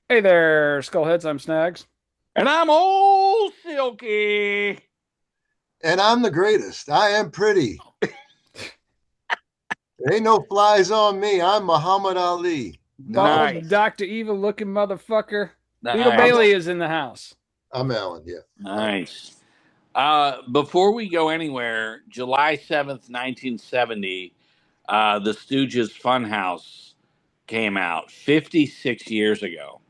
Hey there, Skullheads. I'm Snags. And I'm old Silky. And I'm the greatest. I am pretty. There ain't no flies on me. I'm Muhammad Ali. No, Bald Nice. Dr. Evil looking motherfucker. Beetle I'm Nice. Bailey is in the house. I'm Alan. Yeah. Nice. Before we go anywhere, July 7th, 1970, the Stooges Funhouse came out 56 years ago.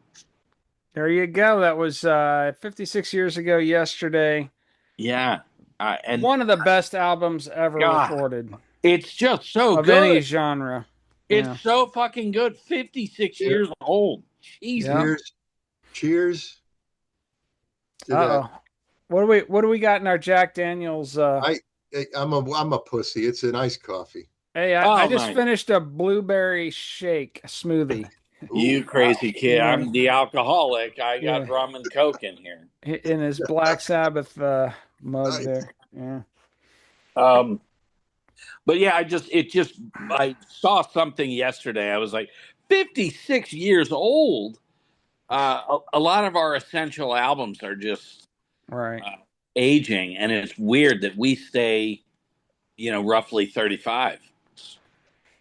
There you go. That was 56 years ago yesterday. Yeah. And One of the best albums ever God, recorded it's just so of any good. genre. It's Yeah. so fucking good. 56 Yeah. years old. Jesus. Yeah. Cheers. Cheers to that. Uh-oh. What do we got in our Jack Daniels I I'm a pussy. It's an iced coffee. Hey, I Oh, just nice. finished a blueberry shake smoothie. You Ooh, wow. crazy kid. Yeah. I'm the alcoholic. I got Yeah. rum and coke in here. In his Black Sabbath mug Nice. there. Yeah. Um, But yeah, I saw something yesterday. I was like, 56 years old. A lot of our essential albums are just Right. uh, aging, and it's weird that we stay, roughly 35.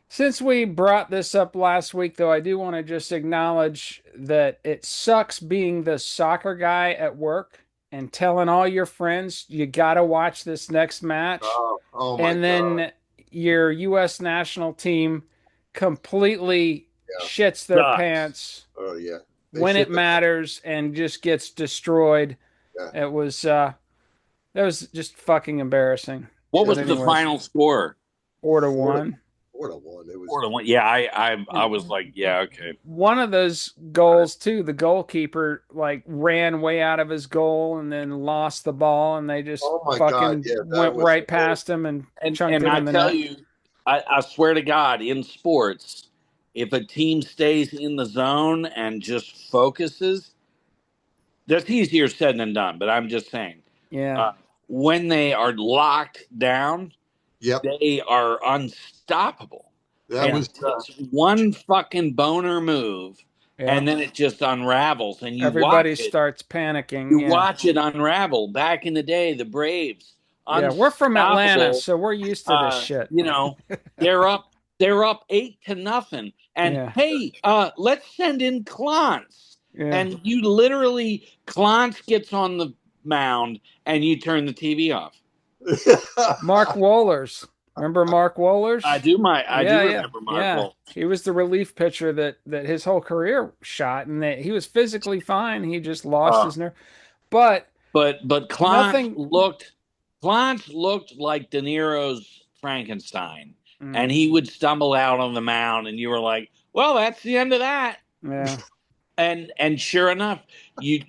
Since we brought this up last week, though, I do want to just acknowledge that it sucks being the soccer guy at work and telling all your friends you got to watch this next match, Oh my and God. then your U.S. national team completely Yeah. shits their Sucks. pants Oh yeah. They when it should. matters and just gets destroyed. Yeah. It was that was just fucking embarrassing. What But was the anyways, final score? 4-1. 4-1. It was. 4-1. Yeah, I And was like, yeah, okay. one of those goals too, the goalkeeper like ran way out of his goal and then lost the ball, and they just Oh my God. fucking Yeah. That went was right horrible. past him and And chunked and it I in the tell net. you, I swear to God, in sports, if a team stays in the zone and just focuses, that's easier said than done. But I'm just saying, Yeah, uh, when they are locked down, Yep. they are unstoppable. That And yeah, was. it takes one fucking boner move, yeah. and then it just unravels, and you watch Everybody it. starts panicking. You Yeah, watch it unravel. Back in the day, the Braves, yeah. We're from Atlanta, unstoppable. so we're used to this uh, shit. you know, they're up they're up 8-0. And Yeah, hey, let's send in Clance. yeah. And you literally Clance gets on the mound and you turn the TV off. Mark Wohlers. Remember Mark Wohlers? I do Yeah, yeah, remember Mark yeah. Wolf. He was the relief pitcher that his whole career shot, and that he was physically fine. He just lost Uh, his nerve. But but nothing. Clance looked like De Niro's Frankenstein. Mm, And he would stumble out on the mound and you were like, well, that's the end of that. yeah, And sure enough, you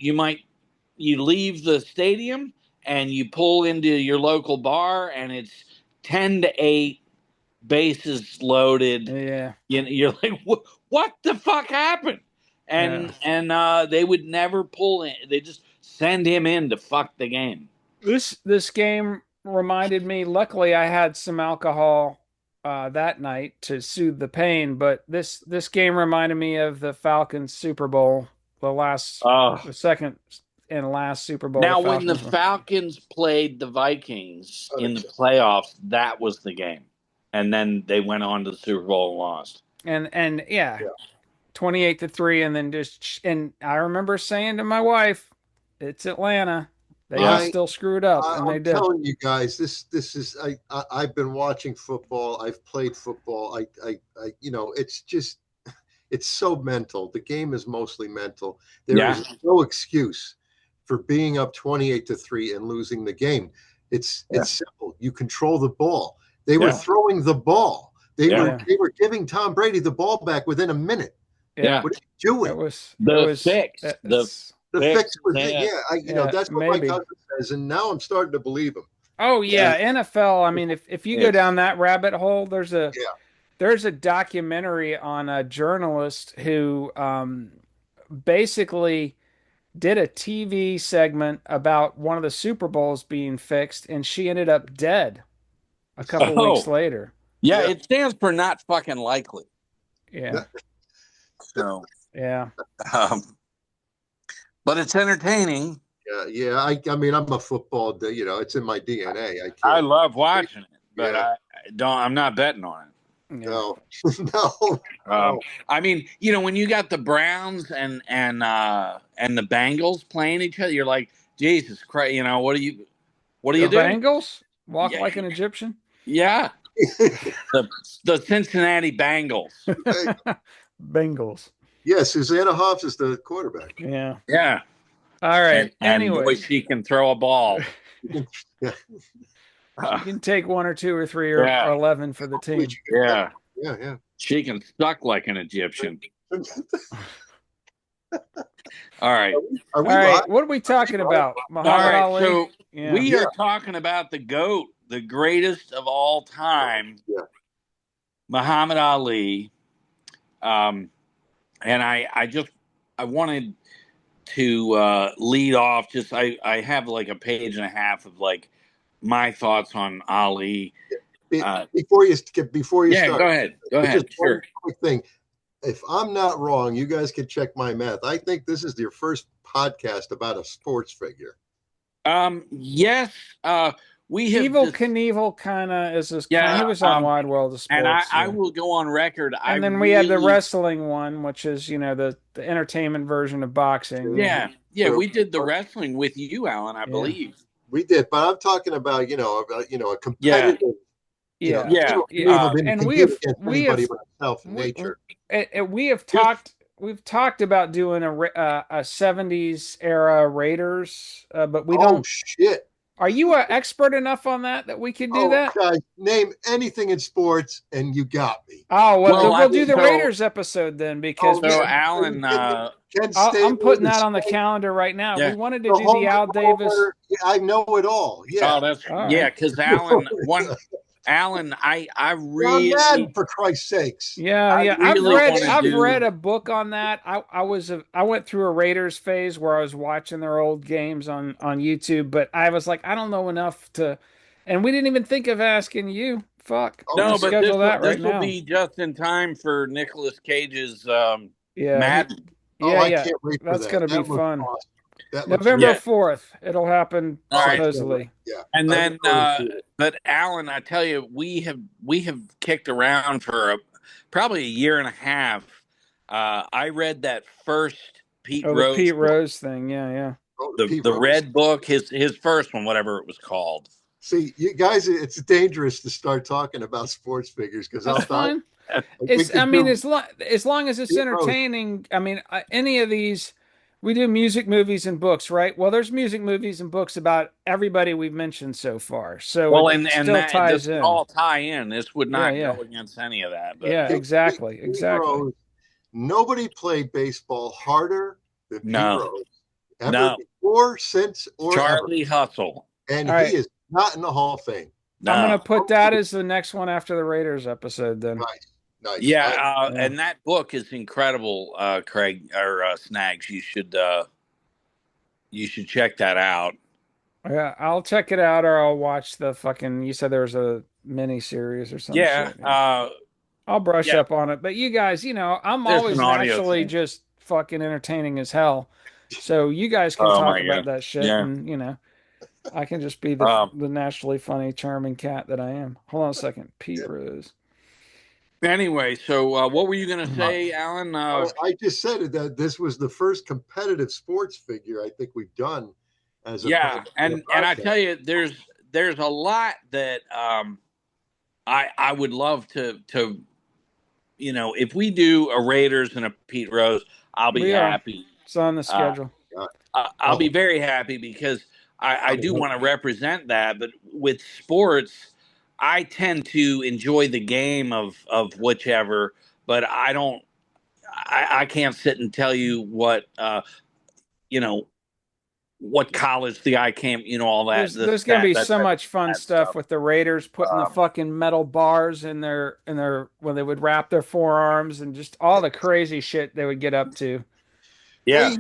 leave the stadium and you pull into your local bar and it's 10-8, bases loaded. yeah, You're like, what the fuck happened? yeah. And they would never pull in. They just send him in to fuck the game. This game reminded me. Luckily, I had some alcohol that night to soothe the pain. But this game reminded me of the Falcons Super Bowl, Oh, the second and last Super Bowl the now when the Falcons won. Falcons played the Vikings in the Unacceptable. playoffs, that was the game, and then they went on to the Super Bowl and lost. And yeah, Yeah. 28-3, and then just and I remember saying to my wife, "It's Atlanta. They can Yeah. I still screw it up," and they I'm did. telling you guys, this is I've been watching football. I've played football. It's just it's so mental. The game is mostly mental. There Yeah. is no excuse for being up 28-3 and losing the game. Yeah. It's simple. You control the ball. They were Yeah. throwing the ball. They Yeah. were Yeah, they were giving Tom Brady the ball back within a minute. yeah. Yeah. What are you It doing? was it The was fix. The it's, The fix. fix was it. Yeah. Yeah, yeah, that's what my maybe. cousin says, and now I'm starting to believe him. Oh Yeah, yeah, NFL. I mean, if you go It's down that rabbit hole, yeah. there's a documentary on a journalist who basically did a TV segment about one of the Super Bowls being fixed, and she ended up dead a couple weeks oh later. yeah. Yeah. It stands for not fucking likely. Yeah, So yeah. um, but it's entertaining. Yeah. I mean, I'm a football. It's in my DNA. I I can't. love watching it, but Yeah. I don't. I'm not betting on it. Yeah. No. No. Um, No. I mean, when you got the Browns and the Bengals playing each other, you're like, Jesus Christ, what do you The do? Bengals walk Yeah, like an Egyptian. yeah. The the Cincinnati Bengals. Bengals. Yeah, Susanna Hoffs is the quarterback. Yeah. Yeah, All right. and boy, Anyways, she can throw a ball. Yeah. she can take 1 or 2 or 3 or Yeah, 11 for the team. yeah. Yeah. She can suck like an Egyptian. All right. Are All we live? right. What are we talking about? All Muhammad right. Ali? So Yeah. we Yeah. are talking about the GOAT, the greatest of all time, Yeah. Muhammad Ali. And I wanted to lead off. I have like a page and a half of like my thoughts on Ali. Before you Yeah, start, go ahead. Go just ahead. one Sure. quick thing. If I'm not wrong, you guys can check my math. I think this is your first podcast about a sports figure. Yes. We have Evil just Knievel kind of is this kind. He yeah. was on Wide World of And Sports. I will go on record. I And then we had the really wrestling one, which is the entertainment version of boxing. yeah So, we did the wrestling with you, Alan. I Yeah. believe. we did, but I'm talking about a Yeah. competitive. Yeah, Yeah. Knievel didn't and compete against anybody but himself in we nature. we have Just talked. We've talked about doing a 70s era Raiders, but we Oh don't. shit! Are you an expert enough on that we could do Oh, that? guys, name anything in sports, and you got me. Oh, well, well, then I, we'll do the so Raiders episode then because so yeah, Alan. Ken I'm Stabler, putting the that on the calendar right now. We Yeah. wanted to the do the Homer Al Davis. Yeah, I know it all. Yeah, Oh, that's All yeah. right. Because Alan, I John really, Madden, for Christ's sakes. Yeah, I yeah. really want to I've read do. a book on that. I went through a Raiders phase where I was watching their old games on YouTube, but I was like, I don't know enough to, and we didn't even think of asking you. Fuck. Oh, We can No, but schedule that this right will now. be just in time for Nicolas Cage's Yeah, Madden. oh, I yeah. can't wait for That's that. gonna be That looks fun. awesome. That looks November Yeah. 4th. It'll happen All right. supposedly. Yeah, And I'm then, looking forward to it. but Alan, I tell you, we have kicked around for probably a year and a half. I read that first Pete Oh, the Rose Pete book, Rose thing. Yeah, yeah. Oh, the Pete the Rose. red book, his first one, whatever it was called. See, you guys, it's dangerous to start talking about sports figures because That's fine. we I could mean, do as long as it's Pete Rose. entertaining. I mean, any of these, we do music, movies, and books, right? Well, there's music, movies, and books about everybody we've mentioned so far, so Well, it and still that this ties would in. all tie in. This would Yeah, not yeah, go against any of that. But yeah. Exactly, Pete exactly. Rose. Nobody played baseball harder than Pete no, Rose ever no, before, since, or ever, Charlie Hustle. and All he right, is not in the Hall of Fame. I'm gonna No. put that as the next one after the Raiders episode. Then, Nice, nice. Yeah, yeah, and that book is incredible, Craig or Snags. You should check that out. yeah. I'll check it out, or I'll watch the fucking. You said there was a mini series or some Yeah, shit. Yeah. I'll brush yeah. up on it. But you guys, I'm There's an always audio naturally thing. just fucking entertaining as hell. So you guys can Oh talk my about god. that shit, Yeah. and I can just be Um. the naturally funny, charming cat that I am. Hold on a second, Pete Rose. Anyway, so what were you gonna say, Alan? I just said that this was the first competitive sports figure I think we've done as a Yeah, and I podcast. tell you, there's a lot that I would love to if we do a Raiders and a Pete Rose, I'll be We are. happy. It's on the schedule. I'll be very happy because I do want to represent that. But with sports, I tend to enjoy the game of whichever, but I don't. I can't sit and tell you you know what college the guy came, all that. There's gonna be so Type much fun that stuff stuff. with the Raiders putting the fucking metal bars in their when they would wrap their forearms and just all the crazy shit they would get up to. Yeah.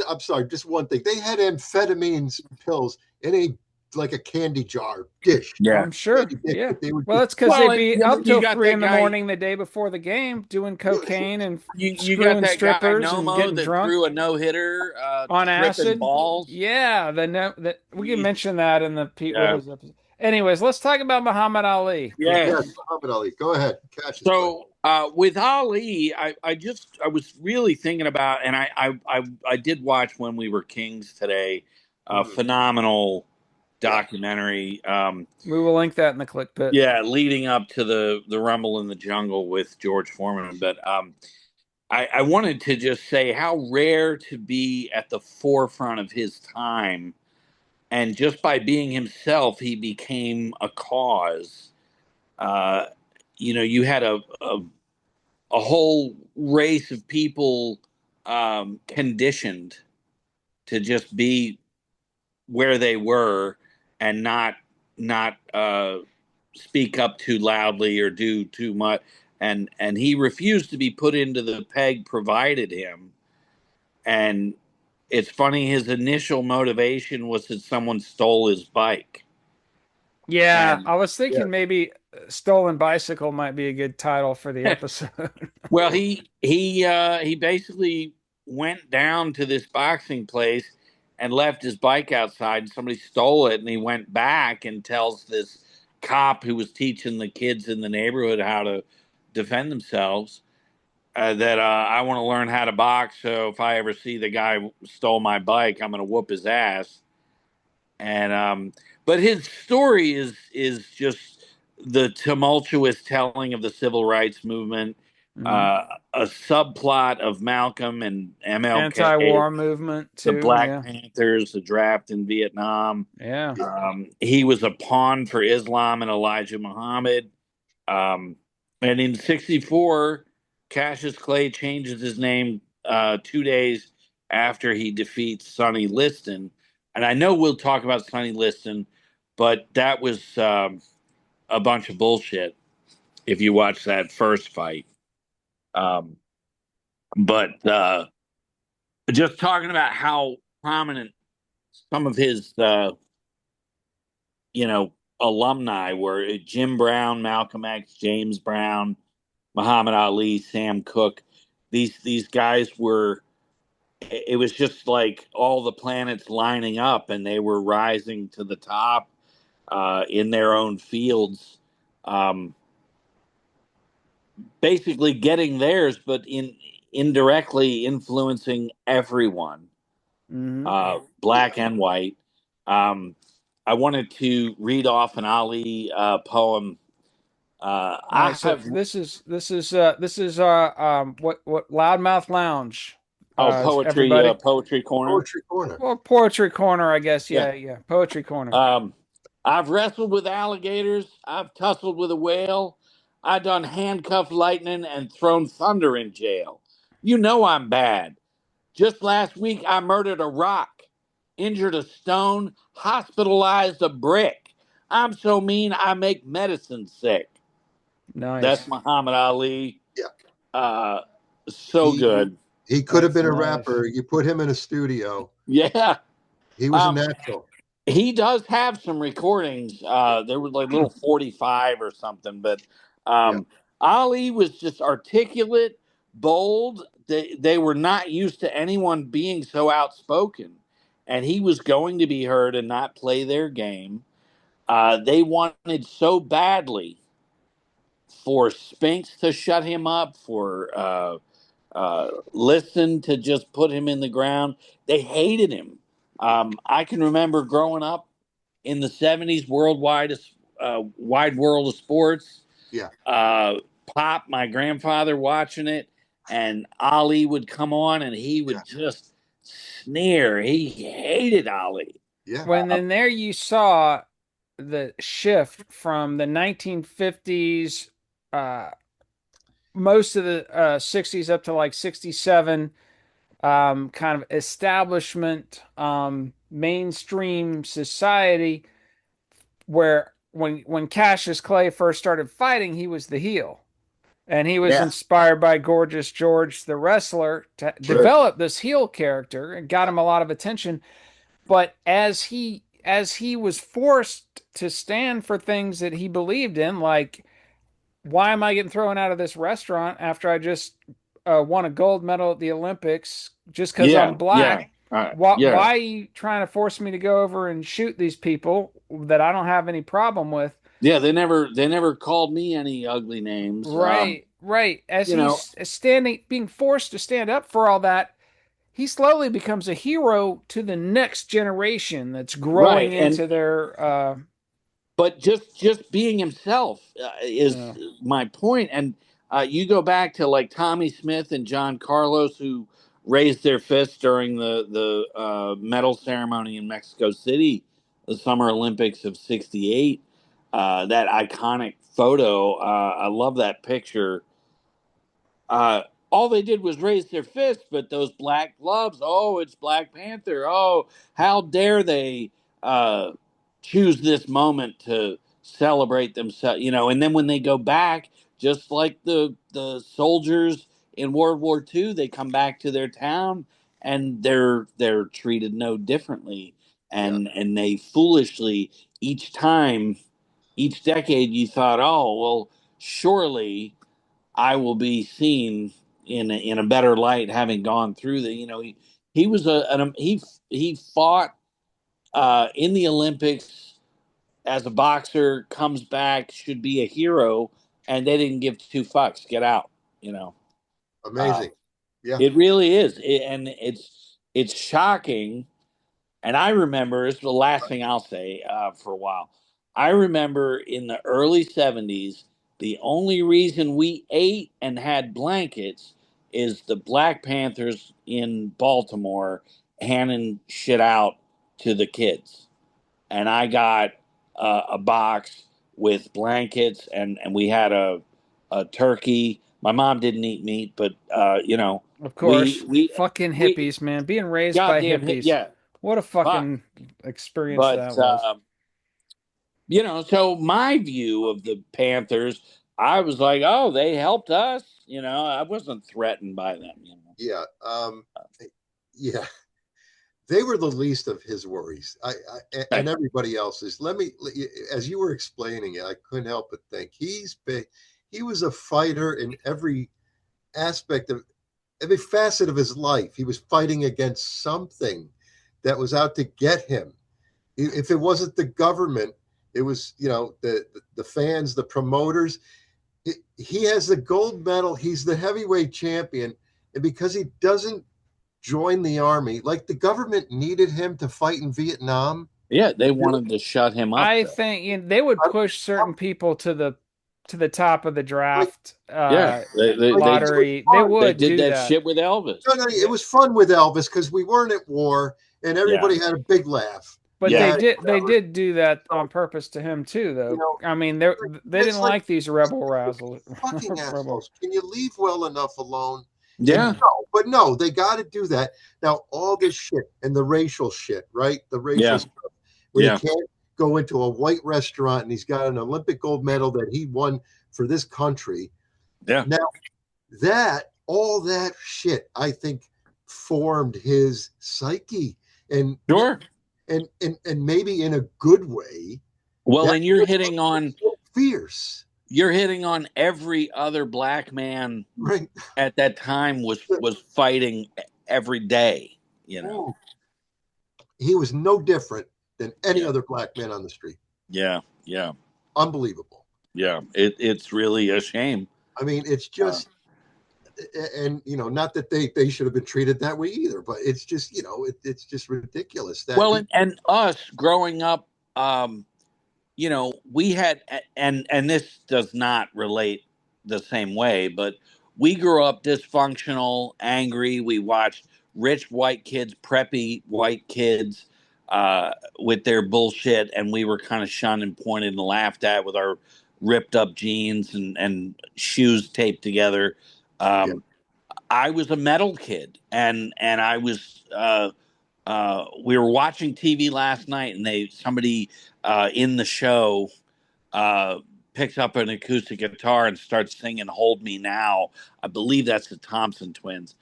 I'm sorry, just one thing. They had amphetamines pills in a like a candy jar dish, Yeah. I'm sure. candy dish, Yeah. but they would Well, just that's because Well, they'd be I up mean, you till got three that in the guy. morning the day before the game doing cocaine and You got screwing that guy strippers and Nomo getting that drunk threw a no hitter, on tripping acid. balls. Yeah, the no that we can mention that in the Pete Yeah. Rose episode. Anyways, let's talk about Muhammad Ali because yes, Yes. Muhammad Ali. Go ahead, Cassius Clay. So with Ali, I was really thinking about, and I did watch When We Were Kings today, a Mhm. phenomenal Yeah, documentary. we will link that in the click pit. Yeah, leading up to the Rumble in the Jungle with George Foreman. But I wanted to just say how rare to be at the forefront of his time, and just by being himself, he became a cause. Uh, you had a whole race of people conditioned to just be where they were and not speak up too loudly or do too much, and he refused to be put into the peg provided him. And it's funny, his initial motivation was that someone stole his bike. Yeah, And I was yeah. thinking maybe Stolen Bicycle might be a good title for the episode. well, he basically went down to this boxing place and left his bike outside, and somebody stole it, and he went back and tells this cop who was teaching the kids in the neighborhood how to defend themselves, that I want to learn how to box, so if I ever see the guy who stole my bike, I'm going to whoop his ass. And but his story is just the tumultuous telling of the civil rights movement, Mhm. a subplot of Malcolm and MLK, Anti-war movement the too. Black Yeah. Panthers, the draft in Vietnam. Yeah. Yeah. He was a pawn for Islam and Elijah Muhammad. Um, and in '64, Cassius Clay changes his name 2 days after he defeats Sonny Liston. And I know we'll talk about Sonny Liston, but that was a bunch of bullshit if you watch that first fight. Um, but just talking about how prominent some of his, alumni were: Jim Brown, Malcolm X, James Brown, Muhammad Ali, Sam Cooke. These guys were. It was just like all the planets lining up, and they were rising to the top in their own fields, um, basically getting theirs, but indirectly influencing everyone, Hmm. Yeah. black and white. Um, I wanted to read off an Ali poem. All I right, so have what Loudmouth Lounge poetry, everybody. poetry corner. Poetry corner. Well, Poetry Corner, I guess. Yeah. Yeah, yeah. Poetry Corner. Um, I've wrestled with alligators. I've tussled with a whale. I done handcuffed lightning and thrown thunder in jail. You know I'm bad. Just last week I murdered a rock, injured a stone, hospitalized a brick. I'm so mean I make medicine sick. That's Nice. Muhammad Ali. Yeah. Uh, so He good. he could have That's been a nice. rapper. You put him in a studio. Yeah. He was a Um, natural. he does have some recordings. There was like little 45 or something, but Yeah. um, Ali was just articulate, bold. They were not used to anyone being so outspoken, and he was going to be heard and not play their game. They wanted so badly for Spinks to shut him up, for Listen to just put him in the ground. They hated him. I can remember growing up in the '70s, wide world of sports. Yeah. Uh, Pop, my grandfather, watching it, and Ali would come on, and he Yeah. would just sneer. He hated Ali. Yeah. When then there you saw the shift from the 1950s, uh, most of the 60s up to like 67, kind of establishment, mainstream society, where when Cassius Clay first started fighting, he was the heel. And he was Yeah, inspired by Gorgeous George, the wrestler, to Sure. develop this heel character and got Yeah. him a lot of attention. But as he as he was forced to stand for things that he believed in, like, why am I getting thrown out of this restaurant after I just won a gold medal at the Olympics just because I'm Yeah, black? yeah, Why yeah, are you trying to force me to go over and shoot these people that I don't have any problem with? yeah. They never called me any ugly names. Right, right. As You know, he's standing, being forced to stand up for all that, he slowly becomes a hero to the next generation that's growing right. And into their, but just being himself is uh, my point. And you go back to like Tommy Smith and John Carlos, who raised their fists during the medal ceremony in Mexico City, the Summer Olympics of '68. That iconic photo. I love that picture. uh, all they did was raise their fist, but those black gloves, oh, it's Black Panther. Oh, how dare they uh, choose this moment to celebrate themselves, and then when they go back, just like the soldiers in World War II, they come back to their town and they're treated no differently. Yeah, And they foolishly, each time, each decade, you thought, oh, well, surely I will be seen in a better light, having gone through the. He was he fought in the Olympics as a boxer, comes back, should be a hero, and they didn't give two fucks. Get out. You know, uh, amazing. Yeah, it really is, and it's shocking. And I remember, it's the last thing I'll say for a while. I remember in the early '70s, the only reason we ate and had blankets is the Black Panthers in Baltimore handing shit out to the kids. And I got a box with blankets, and we had a turkey. My mom didn't eat meat, but of we course, we fucking we hippies, man. Being raised by goddamn hit, hippies. yeah, What a fuck. fucking experience But that was. so my view of the Panthers, I was like, oh, they helped us. I wasn't threatened by them. yeah, yeah. They were the least of his worries. And Right. everybody else's. As you were explaining it, I couldn't help but think he's been. He was a fighter in every aspect of every facet of his life. He was fighting against something that was out to get him. If it wasn't the government, it was the fans, the promoters. He has the gold medal. He's the heavyweight champion, and because he doesn't join the army, like the government needed him to fight in Vietnam. Yeah, they wanted to shut him up, I though. think they would I, push certain people to the top of the like, draft Yeah, it was lottery. They fun. they would did do that that. shit with Elvis. No, no, it Yeah, was fun with Elvis because we weren't at war and yeah, everybody had a big laugh. But yeah, they Whatever. did do that So, on purpose to him too, you though. know, I mean, they didn't it's like like these rebel razzle fucking rebel. assholes. Can you leave well enough alone? And yeah, no, they got to do that. Now, all this shit and the racial shit, right? The racial yeah, stuff where he yeah, can't go into a white restaurant and he's got an Olympic gold medal that he won for this country. yeah. Now, all that shit, I think, formed his psyche. And Sure. and maybe in a good way, Well, that and so fierce, you're hitting on every other black man right? at that time was fighting every day. You know. He was no different than any Yeah, other black man on the street. yeah, yeah, Unbelievable. yeah. It's really a shame. I mean, it's Uh, just, and not that they should have been treated that way either, but it's just, it's just ridiculous that well, he, and us growing up, we had, and this does not relate the same way, but we grew up dysfunctional, angry. We watched rich white kids, preppy white kids, with their bullshit, and we were kind of shunned and pointed and laughed at with our ripped up jeans and shoes taped together. yeah, Um, I was a metal kid, and I was. We were watching TV last night, and somebody in the show uh, picks up an acoustic guitar and starts singing "Hold Me Now." I believe that's the Thompson Twins,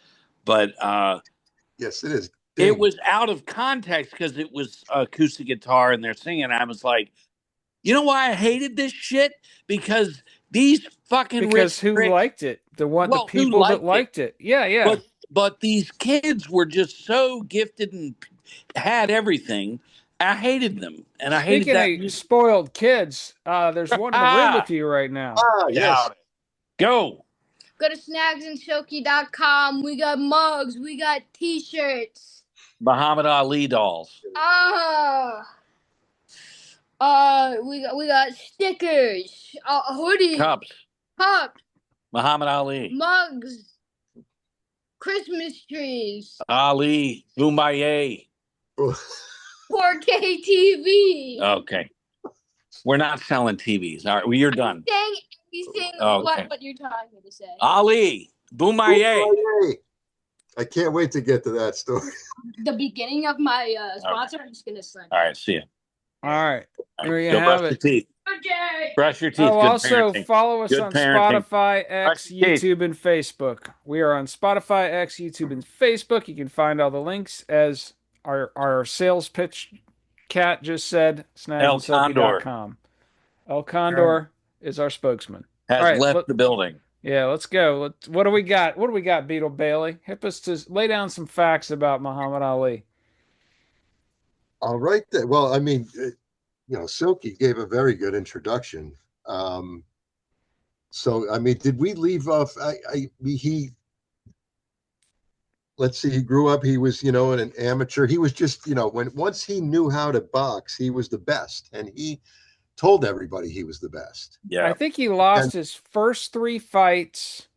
but yes, it is. it Ding. was out of context because it was acoustic guitar and they're singing. I was like, you know why I hated this shit? Because these fucking Because rich who pricks, liked it? The well, who people that liked it? liked it. Yeah, yeah. But these kids were just so gifted and had everything. I hated them, and I hated Speaking that of music. spoiled kids, there's one in the room with Ah, you right now. Ah, yes. doubt it. Go. Go to snagsandsilky.com. We got mugs. We got t-shirts. Muhammad Ali dolls, Ah. We got stickers, hoodies, cups, cups, Muhammad Ali, mugs, Christmas trees, Ali, Boombaye. 4K TV. Okay, we're not selling TVs. All right, well, you're done. Saying anything Okay, what you're trying to say. Ali, Boombaye. Ooh, I can't wait to get to that story. The beginning of my sponsor. I'm just gonna sign. All right, see you. All right. All There right, you go have brush your it. teeth. Okay. Brush your teeth. Oh, Good also parenting. follow us Good on parenting. Spotify, X, Brush your teeth. YouTube, and Facebook. We are on Spotify, X, YouTube, and Facebook. You can find all the links as our sales pitch cat just said, El Condor snagsandsilky.com. El Condor is our spokesman. All has right, left the building. yeah, let's go. What do we got? What do we got, Beetle Bailey? Help us to lay down some facts about Muhammad Ali. All right. Well, I mean, Silky gave a very good introduction. So, I mean, did we leave off? He, let's see, he grew up, he was, an amateur. He was just, once he knew how to box, he was the best. And he told everybody he was the best. Yeah. I think he lost And his first 3 fights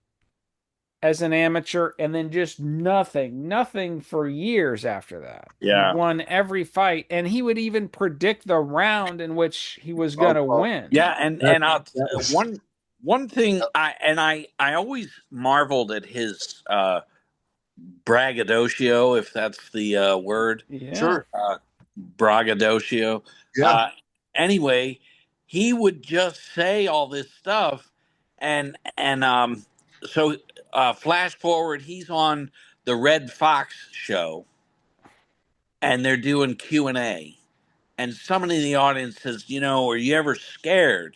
as an amateur and then just nothing for years after that. Yeah. He won every fight and he would even predict the round in which he was going to win. Yeah, and one thing I always marveled at his braggadocio, if that's the word. Yeah. Sure. Braggadocio. Yeah. Anyway, he would just say all this stuff, and so flash forward, he's on the Red Fox show, and they're doing Q&A, and somebody in the audience says, are you ever scared?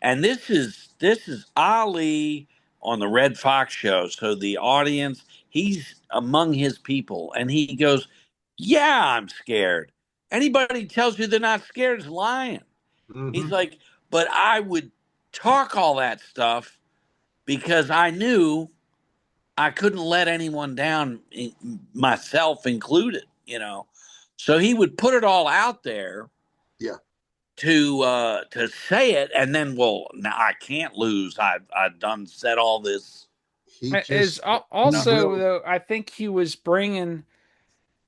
And this is Ali on the Red Fox show. So the audience, he's among his people, and he goes, "Yeah, I'm scared. Anybody tells you they're not scared is lying." He's Mhm. like, "But I would talk all that stuff because I knew I couldn't let anyone down, myself included. So he would put it all out there." Yeah. To say it, and then, well, now I can't lose. I've done said all this. He Is just, also really, though I think he was bringing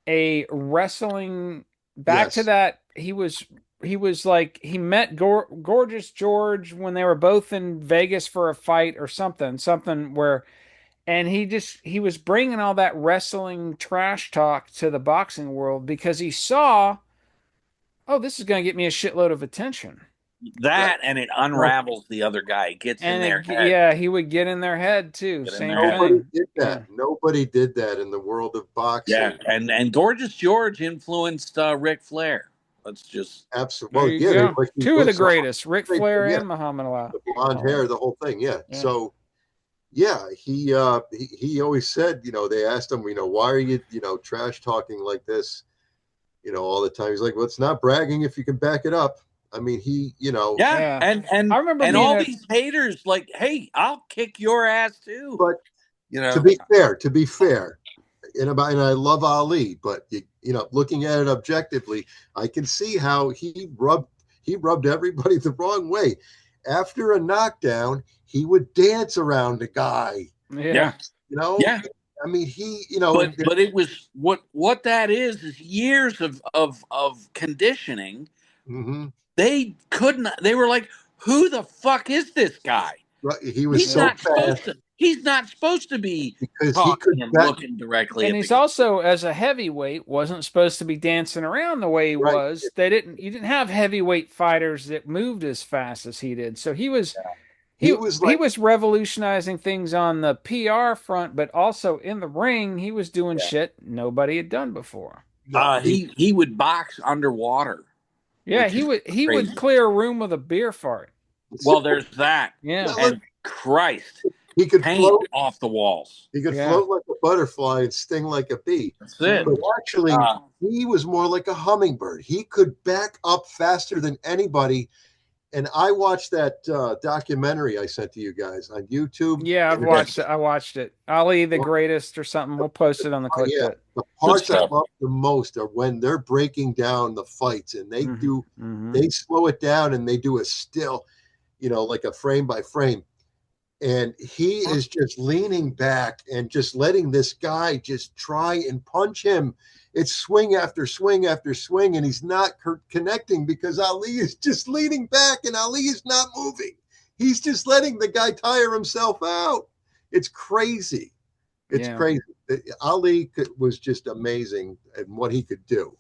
a wrestling back to yes. that. He was like he met Gorgeous George when they were both in Vegas for a fight or something where and he was bringing all that wrestling trash talk to the boxing world because he saw, oh, this is going to get me a shitload of attention. That and it unravels the other guy. It gets in their head. Yeah, he would get in their head too. Get in Same their head. Nobody thing. did that. Yeah. Nobody did that in the world of boxing. Yeah, and Gorgeous George influenced Ric Flair. Let's just Absolutely. There Well, you yeah, go. like Two of the so greatest, Ric Flair yeah, and Muhammad Ali. the blonde hair, the whole thing. Yeah. Yeah. So yeah, he always said, they asked him, why are you, trash talking like this, all the time. He's like, well, it's not bragging if you can back it up. I mean, yeah. Yeah. And I remember and being all at these haters like, hey, I'll kick your ass too. but You know, to be fair, and I love Ali, but looking at it objectively, I can see how he rubbed everybody the wrong way. After a knockdown, he would dance around the guy. yeah. yeah. I mean, But it was what that is years of conditioning. mhm. They couldn't. They were like, "Who the fuck is this guy? Right, he was He's so not fast supposed to. He's not supposed to be because he could talking and back, looking directly And at he's the." also, as a heavyweight, wasn't supposed to be dancing around the way he right. was. You didn't have heavyweight fighters that moved as fast as he did. So he was He was he like, was revolutionizing things on the PR front, but also in the ring, he was doing Yeah. shit nobody had done before. no, He would box underwater, Yeah, which is he would crazy. clear a room with a beer fart. Well, there's that, Yeah, look, and Christ, he could paint float. off the walls. He could yeah. float like a butterfly and sting like a bee. That's it. But actually, Uh, he was more like a hummingbird. He could back up faster than anybody. And I watched that documentary I sent to you guys on YouTube. Yeah, I've And it, watched it. I watched it. Ali the Greatest or something. We'll post it on the click yeah, pit. the good parts I stuff. love the most are when they're breaking down the fights and Mm-hmm. they slow it down and they do a still, like a frame by frame. And he is just leaning back and just letting this guy just try and punch him. It's swing after swing after swing, and he's not connecting because Ali is just leaning back and Ali is not moving. He's just letting the guy tire himself out. It's crazy. It's Yeah. crazy. Ali was just amazing at what he could do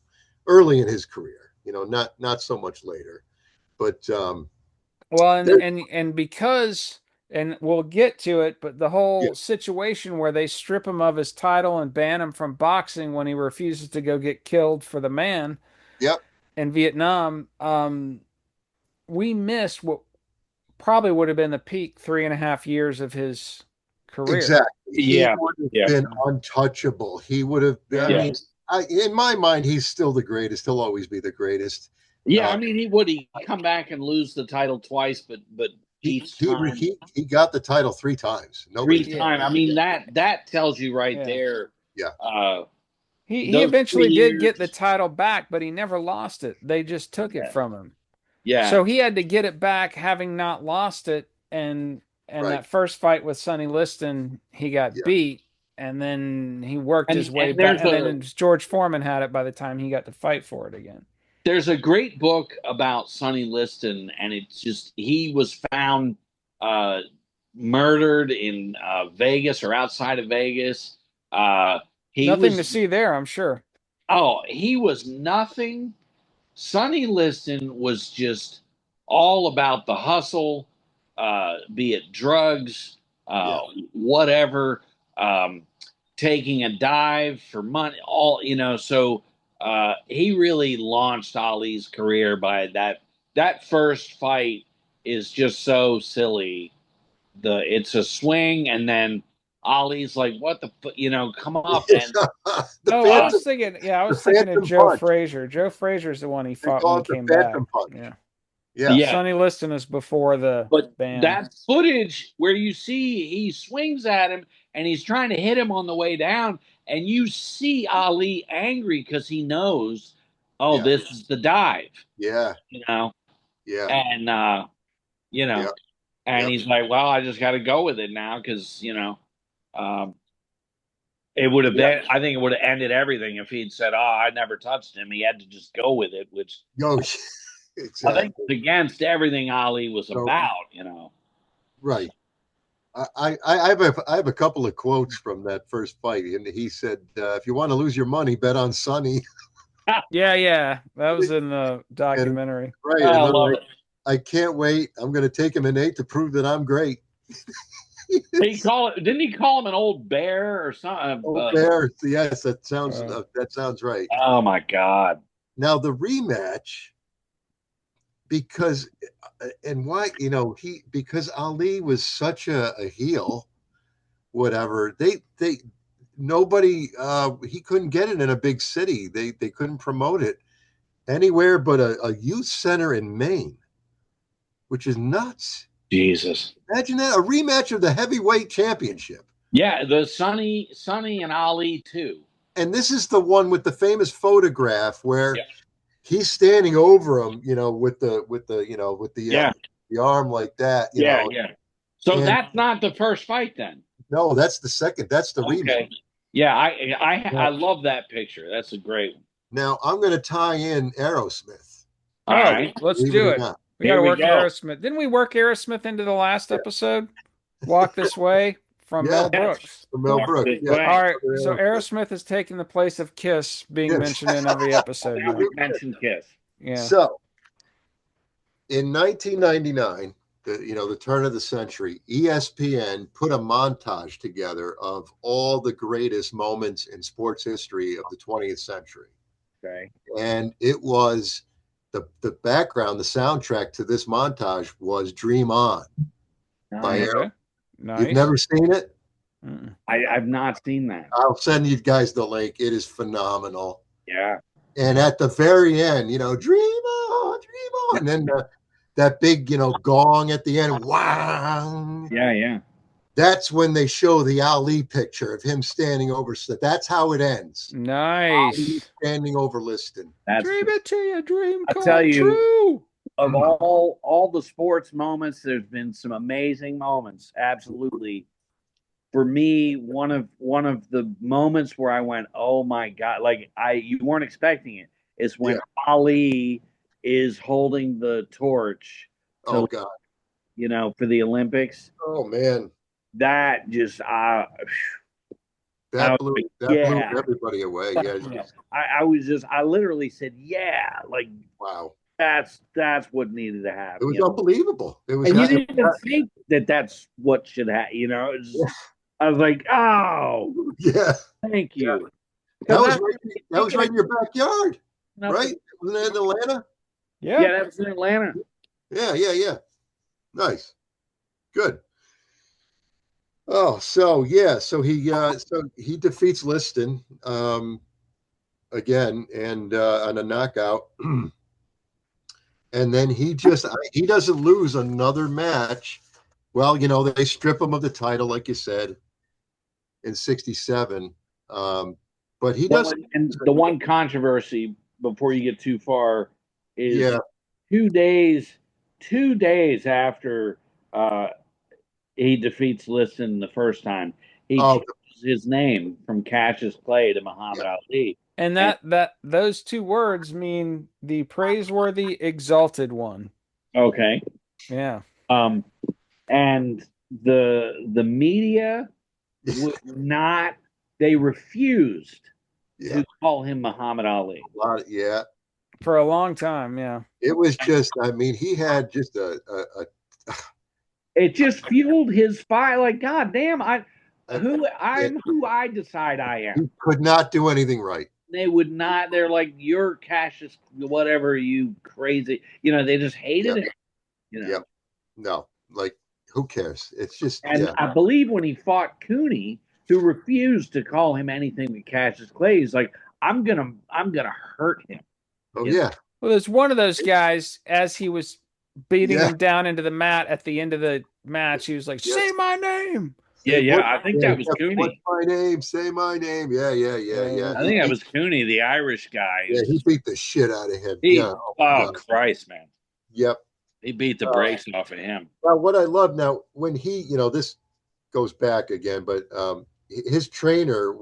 early in his career. Not so much later, but Well, there, and because and we'll get to it, but the yeah, whole situation where they strip him of his title and ban him from boxing when he refuses to go get killed for the man yep, in Vietnam, we missed what probably would have been the peak 3.5 years of his career. exactly. He Yeah, would have yeah, been untouchable. He would have. I Yeah. yeah, mean, in my mind, he's still the greatest. He'll always be the greatest. yeah. Uh, I mean, he would he come back and lose the title twice, but he, each he time, he got the title 3 times. three Nobody's Yeah. time. I mean that tells you right Yeah. there. yeah, Uh, He those three eventually did years. get the title back, but he never lost it. They just took it Yeah, from him. yeah. So he had to get it back having not lost it, and right. that first fight with Sonny Liston, he got Yeah, beat, and then he worked his way And back, and then George Foreman had it by the time he got to fight for it again. there's a great book about Sonny Liston, and it's just he was found uh, murdered in Vegas or outside of Vegas. Uh, he Nothing to was see there, I'm sure. he was nothing. Sonny Liston was just all about the hustle, be it drugs, yeah, whatever, um, taking a dive for money, all So he really launched Ali's career by that first fight is just so silly. It's a swing, and then Ali's like, "What the come up." And the Oh, phantom, I the was thinking of phantom Joe punch. Frazier. Joe Frazier's the one he They fought when call he it the came back. phantom punch. Yeah. Yeah, yeah, Sonny Liston is before the but ban. that footage where you see he swings at him and he's trying to hit him on the way down, and you see Ali angry because he knows, oh, yeah, this is the dive, yeah, you know, yeah, and you yeah, know, and yeah, he's like, well, I just got to go with it now because um, it would have yeah. been. I think it would have ended everything if he'd said, oh, I never touched him. He had to just go with it, which Yo, I think exactly. was against everything Ali was So about. right. I have a couple of quotes from that first fight, and he said, "If you want to lose your money, bet on Sonny." Yeah. That was in the And documentary. right, I and then love it. I can't wait. I'm going to take him in 8 to prove that I'm great. Didn't he call him an old bear or something? Oh, there, yes, Uh, that sounds right. Oh my God. Now the rematch, because and why he because Ali was such a heel, whatever they nobody he couldn't get it in a big city. They couldn't promote it anywhere but a youth center in Maine, which is nuts. Jesus. Imagine that, a rematch of the heavyweight championship. Yeah, the Sonny and Ali too. And this is the one with the famous photograph where Yeah. he's standing over him, with Yeah. the arm like that, Yeah, yeah. So And that's not the first fight then. no, that's the second. That's the rematch. Okay. Yeah, I Yeah. love that picture. That's a great one. Now I'm going to tie in Aerosmith. All right. Let's Believe do it or it. not. We got Here to we work go. Aerosmith. Didn't we work Aerosmith into the last episode? Walk This Way from Mel Brooks. From Mel Brooks. This Yeah. way. All right, so Aerosmith is taking the place of Kiss being Yes. mentioned in every episode Now now. we mentioned Kiss. Yeah. So in 1999, the turn of the century, ESPN put a montage together of all the greatest moments in sports history of the 20th century. Okay. And it was the background, the soundtrack to this montage was Dream On by Nice. Aero. Okay. You've Nice. never seen it? Mm-mm. I've not seen that. I'll send you guys the link. It is phenomenal. Yeah. And at the very end, dream on, dream on. And then that big, gong at the end. Wow. Yeah. That's when they show the Ali picture of him standing over. That's how it ends. Ali Nice. standing over Liston. That's Dream it to your dream I come tell you, true. of all the sports moments, there's been some amazing moments. Absolutely. For me, one of the moments where I went, "Oh my God," like you weren't expecting it, is when Ali is holding the torch Oh to, God. for the Olympics. Oh man. That just I That was blew like, that blew yeah. everybody away. Yeah. I literally said, yeah, like Wow. that's what needed to happen. It was unbelievable. It was And you didn't even think that that's what should happen. I was like, oh, yeah. thank you. That was right in your backyard, Nothing. right? Wasn't that in Atlanta? Yeah. That was in Atlanta. Yeah. Nice. Good. Oh, so he defeats Liston again and on a knockout. And then he doesn't lose another match. Well, they strip him of the title, like you said, in '67. But he doesn't. And the one controversy before you get too far is Yeah. 2 days after he defeats Liston the first time, he changes his name from Cassius Clay to Muhammad Ali. And those two words mean the praiseworthy, exalted one. Okay. Yeah. And the media would not. They refused to call him Muhammad Ali. Yeah. For a long time, yeah. It was just, he had just It just fueled his fire. Like, God damn, who I decide I am. He could not do anything right. They would not. They're like, you're Cassius, whatever, you crazy. They just hated it. Yep. No, like, who cares? It's just. And I believe when he fought Cooney, who refused to call him anything but Cassius Clay, he's like, I'm gonna hurt him. Oh yeah. Well, there's one of those guys as he was beating him down into the mat at the end of the match. He was like, "Say my name." Yeah. I think that was Cooney. What's my name? Say my name. Yeah. I think that was Cooney, the Irish guy. Yeah, he beat the shit out of him. Christ, man. Yep. He beat the brakes off of him. Well, what I love now, when he, this goes back again, but his trainer,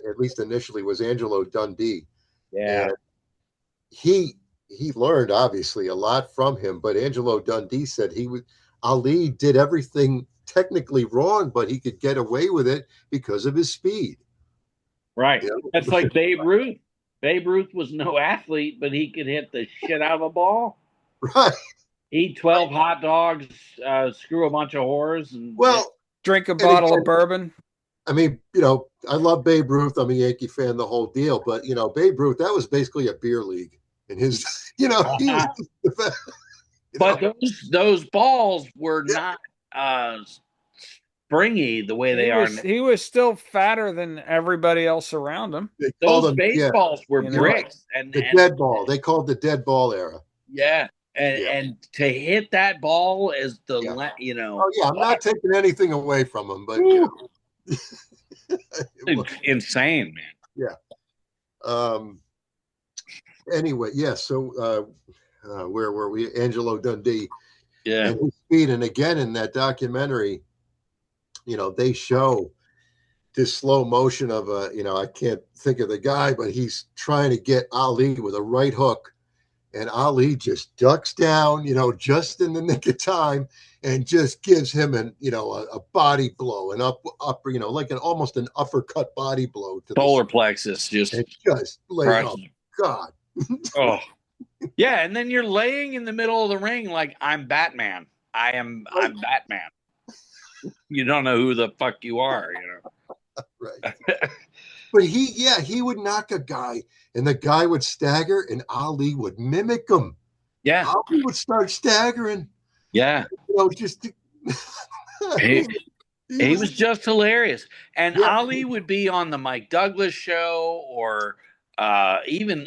at least initially, was Angelo Dundee. Yeah. And he learned obviously a lot from him, but Angelo Dundee said Ali did everything technically wrong, but he could get away with it because of his speed. Right. That's like Babe Ruth. Babe Ruth was no athlete, but he could hit the shit out of a ball. Right. Eat 12 hot dogs, screw a bunch of whores, and drink a bottle of bourbon. I love Babe Ruth. I'm a Yankee fan, the whole deal. But Babe Ruth, that was basically a beer league in his. He was. But those balls were not springy the way they are. He was still fatter than everybody else around him. Those baseballs were bricks, and the dead ball. They called the dead ball era. Yeah. And to hit that ball is Oh yeah, I'm not taking anything away from him, but insane, man. Yeah. Anyway, so where were we? Angelo Dundee. Yeah. And his speed, and again in that documentary, they show this slow motion of I can't think of the guy, but he's trying to get Ali with a right hook. And Ali just ducks down, just in the nick of time, and just gives him a body blow, an upper, like almost an uppercut body blow to solar plexus, just like, oh God. Oh, yeah, and then you're laying in the middle of the ring like I'm Batman. I'm Batman. You don't know who the fuck you are, Right. But he would knock a guy, and the guy would stagger, and Ali would mimic him. Yeah. Ali would start staggering. Yeah. Just. I He, mean, he was just hilarious. And Yeah. Ali would be on the Mike Douglas show, or even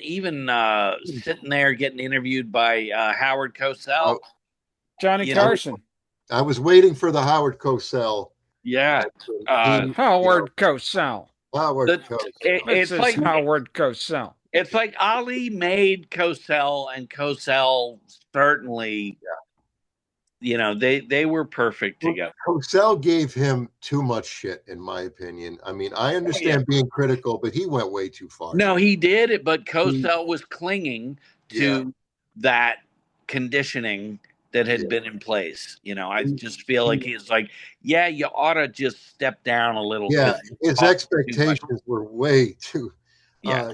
sitting there getting interviewed by Howard Cosell. Johnny Carson. I was waiting for the Howard Cosell. Yeah. Howard Cosell. Howard Cosell. It's like Howard Cosell. It's like Ali made Cosell, and Cosell certainly, they were perfect together. Cosell gave him too much shit, in my opinion. I mean, I understand being critical, but he went way too far. No, he did it, but Cosell was clinging to that conditioning that had been in place. I just feel like he's like, you ought to just step down a little. Yeah, his expectations were way too. Yeah.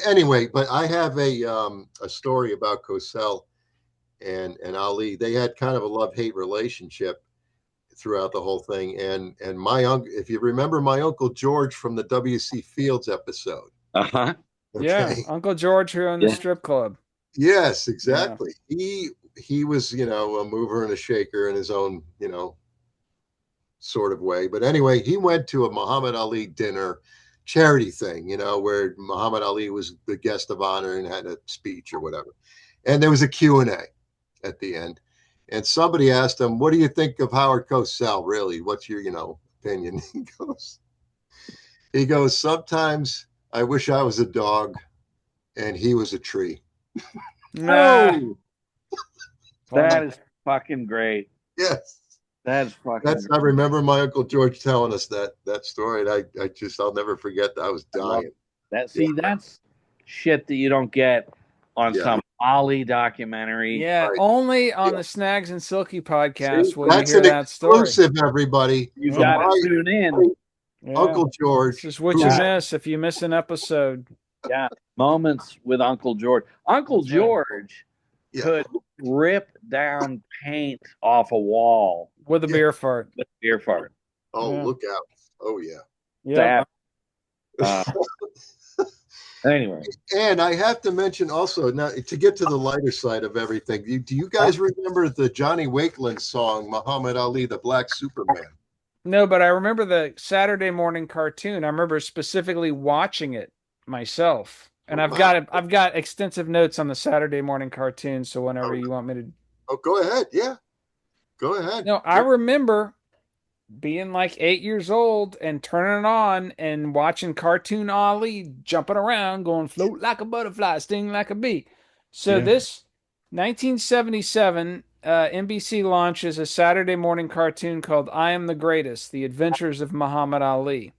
Anyway, but I have a story about Cosell and Ali. They had kind of a love-hate relationship throughout the whole thing. And my uncle, if you remember my Uncle George from the W.C. Fields episode. Uh-huh. Okay. Yeah, Uncle George who owned the strip club. Yes, exactly. Yeah. He was, a mover and a shaker in his own, sort of way. But anyway, he went to a Muhammad Ali dinner charity thing, where Muhammad Ali was the guest of honor and had a speech or whatever. And there was a Q&A at the end. And somebody asked him, what do you think of Howard Cosell, really? What's your, opinion? He goes, sometimes I wish I was a dog and he was a tree. No. That is fucking great. Yes. That's fucking great. I remember my Uncle George telling us that story, and I'll never forget that. I was dying. That's shit that you don't get on some Ali documentary. Yeah, only on the Snags and Silky podcast will you hear that exclusive, everybody. You got to tune in. Uncle George. This is what you miss if you miss an episode. Yeah, moments with Uncle George. Uncle George could rip down paint off a wall with a beer fart. Oh, look out! Oh yeah. Anyway, and I have to mention also, now to get to the lighter side of everything, do you guys remember the Johnny Wakeland song "Muhammad Ali, the Black Superman"? No, but I remember the Saturday morning cartoon. I remember specifically watching it myself. And I've got extensive notes on the Saturday morning cartoon, so whenever you want me to. Oh, go ahead. Yeah. Go ahead. No, I remember being like 8 years old and turning it on and watching cartoon Ali jumping around, going float like a butterfly, sting like a bee. So this 1977 NBC launches a Saturday morning cartoon called I Am the Greatest: The Adventures of Muhammad Ali.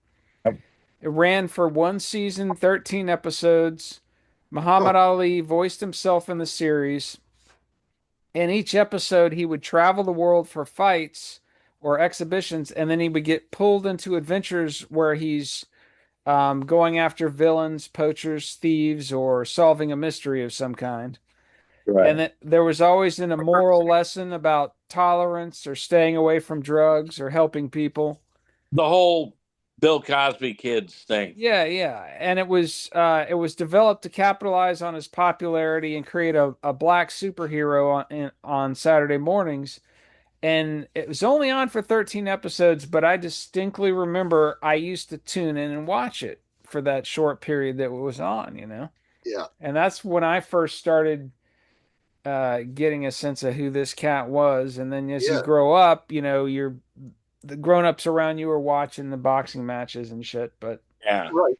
It ran for one season, 13 episodes. Muhammad Ali voiced himself in the series. In each episode, he would travel the world for fights or exhibitions, and then he would get pulled into adventures where he's going after villains, poachers, thieves, or solving a mystery of some kind. Right. And there was always a moral lesson about tolerance or staying away from drugs or helping people. The whole Bill Cosby kids thing. Yeah. And it was developed to capitalize on his popularity and create a black superhero on Saturday mornings. And it was only on for 13 episodes, but I distinctly remember I used to tune in and watch it for that short period that it was on, Yeah. And that's when I first started getting a sense of who this cat was. And then as you grow up, the grown-ups around you are watching the boxing matches and shit, but right.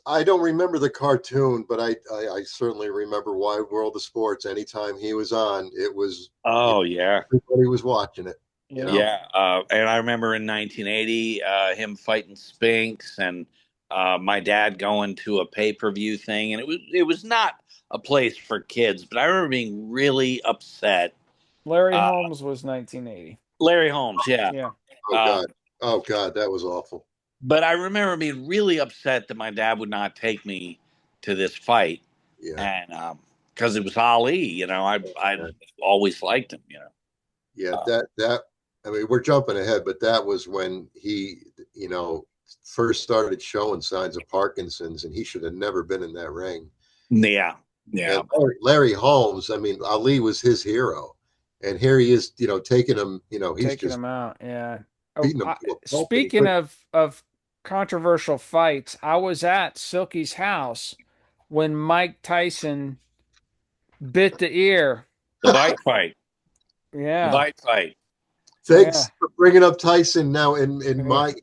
I don't remember the cartoon, but I certainly remember Wide World of Sports. Anytime he was on, it was everybody was watching it. And I remember in 1980 him fighting Spinks, and my dad going to a pay-per-view thing, and it was not a place for kids, but I remember being really upset. Larry Holmes was 1980. Larry Holmes, yeah. Oh God, that was awful. But I remember being really upset that my dad would not take me to this fight, and because it was Ali, I always liked him, Yeah, Uh, that I mean, we're jumping ahead, but that was when he, first started showing signs of Parkinson's, and he should have never been in that ring. yeah, And yeah. Larry Holmes, I mean, Ali was his hero, and here he is, taking him. He's Taking just him out. Yeah. Oh, beating him to a pulp, and he speaking couldn't. of controversial fights, I was at Silky's house when Mike Tyson bit the ear. The bite fight. The Yeah. bite fight. Yeah. Thanks for bringing up Tyson. Now, in Yeah. my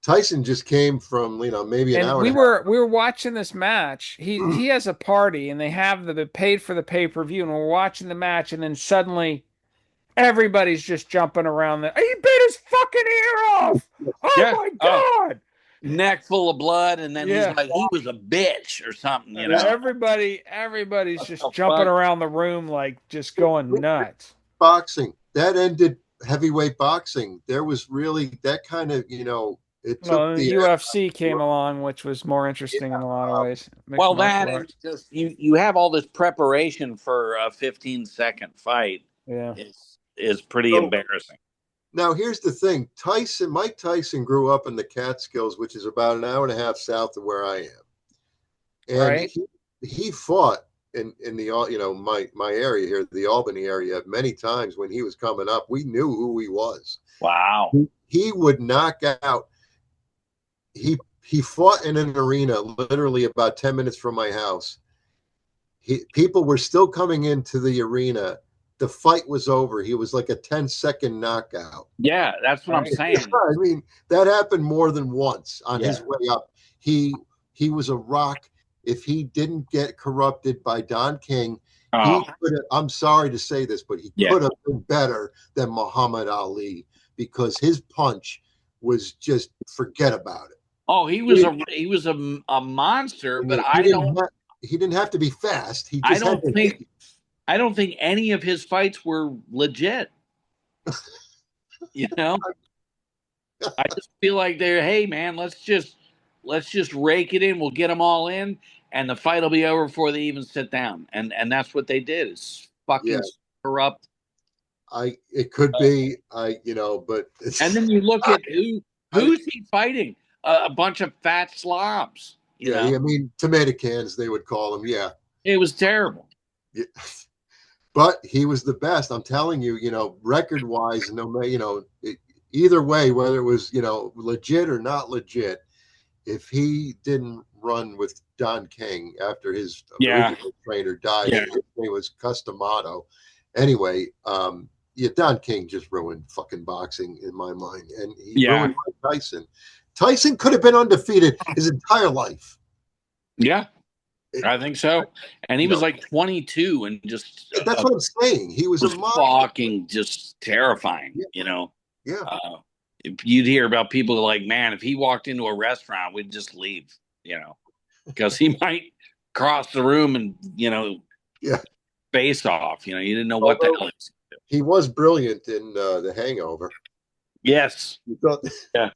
Tyson just came from maybe an And hour we and a half. were watching this match. He has a party and they have the paid for the pay-per-view and we're watching the match and then suddenly everybody's just jumping around the he bit his fucking ear off. Oh Yeah. my Oh, God. neck full of blood, and then he's Yeah. like, he was a bitch or something, you Yeah, know. everybody's What just the jumping fuck? around the room like just going nuts. Boxing that ended heavyweight boxing. There was really that kind of it took Well, the the UFC came along, which was more interesting in a lot of ways. Mixed Well, martial that and arts. just you have all this preparation for a 15-second fight Yeah. is pretty so embarrassing. now here's the thing. Mike Tyson grew up in the Catskills, which is about an hour and a half south of where I am, and Right? he fought in the my area here, the Albany area, many times when he was coming up. We knew who he was. Wow. He would knock out. He fought in an arena literally about 10 minutes from my house. People were still coming into the arena. The fight was over. He was like a 10-second knockout. Yeah, that's what I'm Right. saying. I mean, that happened more than once on Yeah. his way up. He was a rock. If he didn't get corrupted by Don King, he Oh, could have, I'm sorry to say this, but he yeah. could have been better than Muhammad Ali because his punch was just forget about it. Oh, he was a monster, I but mean, he didn't have to be fast. He I just had don't to hit think I don't think any of his fights were legit. You know, I just feel like they're, hey man, let's just rake it in. We'll get them all in, and the fight will be over before they even sit down. And that's what they did. Is yeah, fucking corrupt. it could Uh, be but and then you look at who's he fighting? A bunch of fat slobs. You yeah, know, I mean tomato cans they would call them. Yeah. it was terrible. Yeah. But he was the best. I'm telling you, record wise, no matter, either way, whether it was, legit or not legit, if he didn't run with Don King after his Yeah, original trainer died, yeah, his name was Customato. Anyway, yeah, Don King just ruined fucking boxing in my mind, and he yeah, ruined Mike Tyson. Tyson could have been undefeated his entire life. yeah. It, I think so. And he you was know, like 22 and just that's what I'm saying. He was a was monster. fucking just terrifying. Yeah, You know, yeah. if you'd hear about people like, man, if he walked into a restaurant, we'd just leave. You know, because he might cross the room and Yeah. face off. You didn't know what the Although hell. he was brilliant in The Hangover. Yes. You thought, Yeah.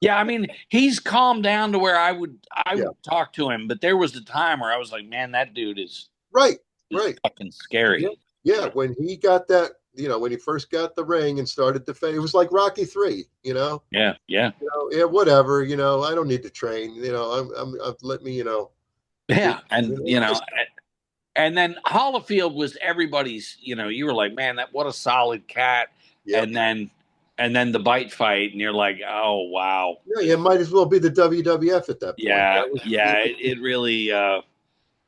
Yeah. I mean, he's calmed down to where I would yeah, talk to him, but there was a time where I was like, man, that dude is right, is right, fucking yeah, scary. yeah. When he got that, when he first got the ring and started defending, it was like Rocky 3. Yeah. Yeah. Yeah, whatever. I don't need to train. Let me, be, Yeah. And then Hollifield was everybody's, you were like, man, what a solid cat. yep. And then the bite fight, and you're like, oh wow. Yeah, it might as well be the WWF at that point. Yeah, That was, yeah. It really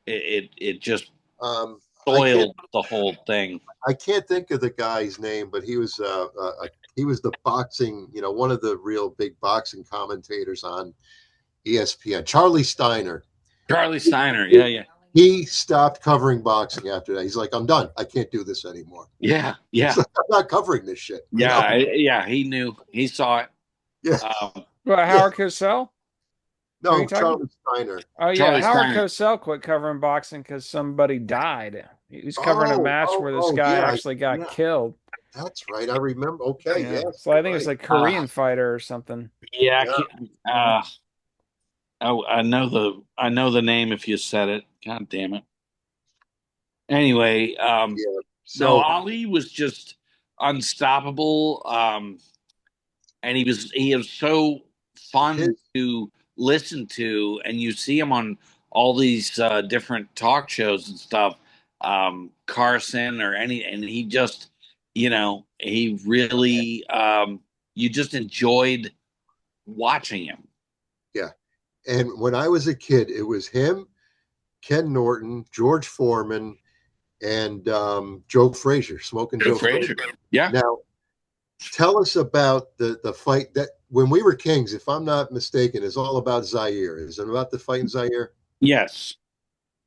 it just um, I can't, soiled the whole thing. I can't think of the guy's name, but he was the boxing, one of the real big boxing commentators on ESPN. Charlie Steiner. Charlie Steiner, yeah, yeah. He stopped covering boxing after that. He's like, I'm done. I can't do this anymore. Yeah, It's yeah. like, I'm not covering this shit. Yeah, yeah, he knew. He saw it. Yeah. Well, Yeah. Howard Cosell? Who are No, you talking? Charlie Steiner. Oh yeah, Charlie Howard Steiner. Cosell quit covering boxing because somebody died. He was covering a match where this guy Yeah. actually got Yeah. killed. That's right. I remember. Okay. Yeah, Yes. so I think it was Right. a Korean fighter or something. Yeah, Yeah. Yeah. I know the name if you said it. God damn it. Anyway, Yeah. no, So, Ali was just unstoppable. And he was so fun His, to listen to, and you see him on all these different talk shows and stuff, Carson or any, and he just, he really, you just enjoyed watching him. yeah. And when I was a kid, it was him, Ken Norton, George Foreman, and Joe Frazier, Smoking Joe Joe Frazier. Frazier. Yeah. Now, tell us about the fight that when we were kings, if I'm not mistaken, is all about Zaire. Is it about the fight in Zaire? Yes.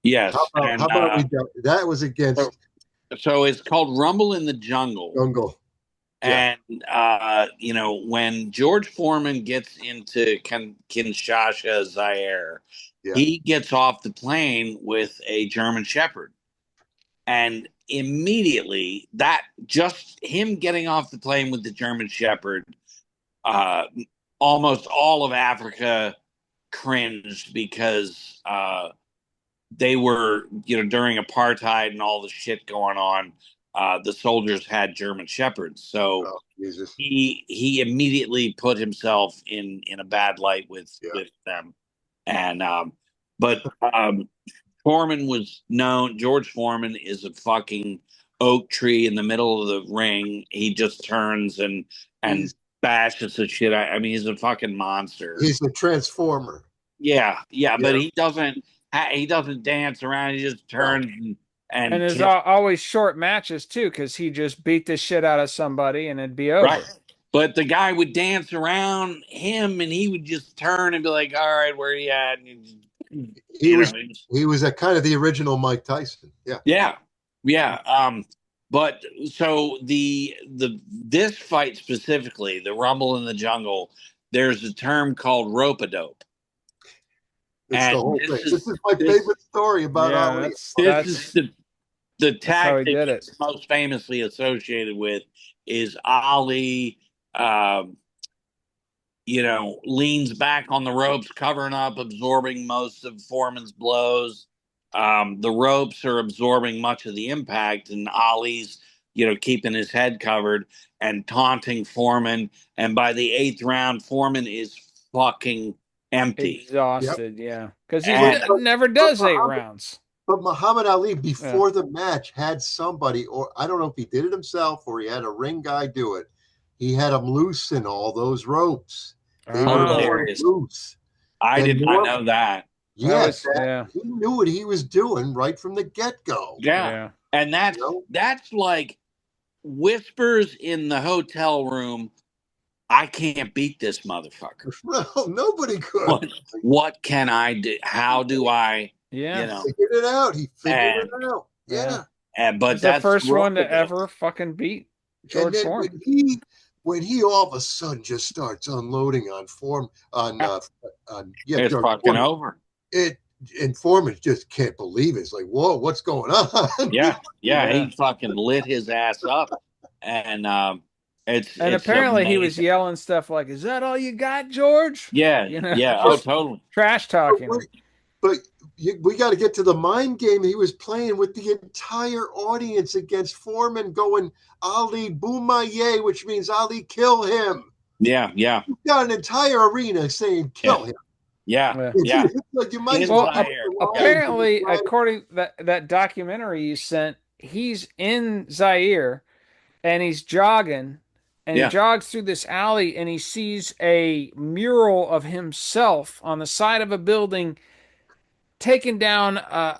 Yes. How And about that was so, against so it's called Rumble in the Jungle. Jungle? Yeah, And when George Foreman gets into Kinshasa, Zaire, yeah, he gets off the plane with a German Shepherd, and immediately that just him getting off the plane with the German Shepherd, uh, almost all of Africa cringed because they were, during apartheid and all the shit going on, the soldiers had German Shepherds, so oh, Jesus, he immediately put himself in a bad light yeah. with them. And but Foreman was known. George Foreman is a fucking oak tree in the middle of the ring. He just turns and He's bashes the shit. I mean, he's a fucking monster. he's a transformer. Yeah, yeah, but Yeah, he doesn't dance around. He just no, turns And and there's kills. always short matches too, because he just beat the shit out of somebody and it'd be Right. over. But the guy would dance around him, and he would just turn and be like, "All right, where are you at?" And he was it was, he was a kind of the original Mike Tyson. Yeah, yeah, yeah. But so this fight specifically, the Rumble in the Jungle, there's a term called rope a dope, it's the and whole thing. this This is is my this favorite story about Yeah, Ali. that's this is that's the that's how he tactic did it. it's most famously associated with is Ali. Um, leans back on the ropes, covering up, absorbing most of Foreman's blows. The ropes are absorbing much of the impact, and Ali's, keeping his head covered and taunting Foreman. And by the eighth round, Foreman is fucking empty. Yep. Exhausted, yeah. Because he But And but, never but does 8 Muhammad rounds. but Muhammad Ali Yeah. before the match had somebody, or I don't know if he did it himself or he had a ring guy do it. He had him loosen all those ropes. They were Oh, torn hilarious. loose. I And did not Norm, know that. that yeah, was yeah, he knew what he was doing right from the get go. Yeah. yeah. And You that's know, that's like whispers in the hotel room. I can't beat this motherfucker. no, nobody could. what what can I do? How do I, you Yeah. know? Figured it out. He figured And it out. Yeah. Yeah. but He's the that's first one to rope-a-dope. ever fucking beat And George then Foreman. when he all of a sudden just starts unloading on form Yeah, on yeah, it's George fucking Foreman, over. it informant just can't believe it. It's like, whoa, what's going on? Yeah, yeah, Yeah. he fucking lit his ass up, and And it's apparently he was amazing. yelling stuff like, "Is that all you got, George?" Yeah, You know, yeah, oh, but, just totally. trash but, talking him. but we got to get to the mind game he was playing with the entire audience against Foreman, going Ali Boumaye, which means Ali kill him. Yeah, yeah, You've got an entire arena saying yeah, kill him. yeah, Yeah. yeah. Like you might as In well Well, put Zaire, the yeah, lines in apparently, the according that documentary you sent, he's in Zaire and he's jogging and he yeah. jogs through this alley and he sees a mural of himself on the side of a building taking down a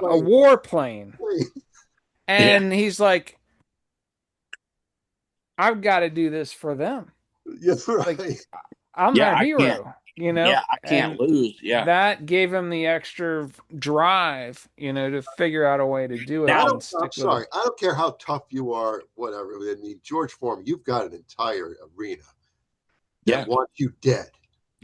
plane. warplane. Plane. Yeah, And he's like, I've got to do this for them. Yes, Like, right. I'm yeah. their I can't. hero, Yeah, I can't and lose. Yeah. that gave him the extra drive, to figure out a way to do And it I Now, and don't. I'm stick with it. sorry. I don't care how tough you are. Whatever. I mean, George Foreman, you've got an entire arena that yeah, wants you dead.